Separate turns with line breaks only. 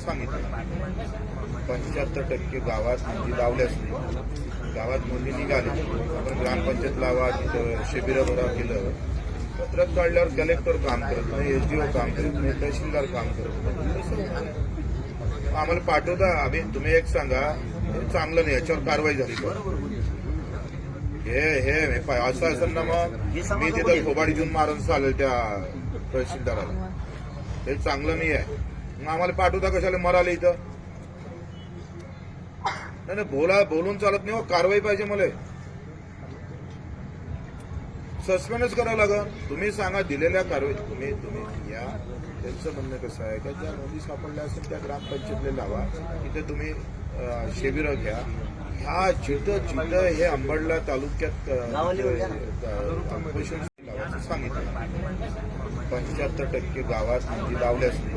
सांगितलं. 75% गावात नोंदी लावल्याच नाही. गावात नोंदी निघाल्या, आपण ग्रामपंचायत लावा, तिथं शिबिरं भरा केलं. पत्रक काढल्यावर कलेक्टर काम करत नाही, एसडीओ काम करत नाही, तहसीलदार काम करत नाही. आम्हाला पाठवता. आम्ही तुम्ही एक सांगा, हे चांगलं नाही, याच्यावर कारवाई झाली पाहिजे. हे असं असेल ना, मग मी तिथं खोबाडी देऊन मारून चालेल त्या तहसीलदाराला. हे चांगलं नाही आहे. मग आम्हाला पाठवता कशाला मराले इथं? नाही बोलून चालत नाही हो, कारवाई पाहिजे. मला सस्पेंडच करावं लागेल. तुम्ही सांगा दिलेल्या कारवाई तुम्ही या. त्यांचं म्हणणं कसं आहे का, ज्या नोंदी सापडल्या असेल त्या ग्रामपंचायतला लावा, तिथे तुम्ही शिबिरं घ्या. ह्या जिथं हे अंबडला तालुक्यात उपोषण लावायचं सांगितलं. 75% गावात नोंदी लावल्याच नाही.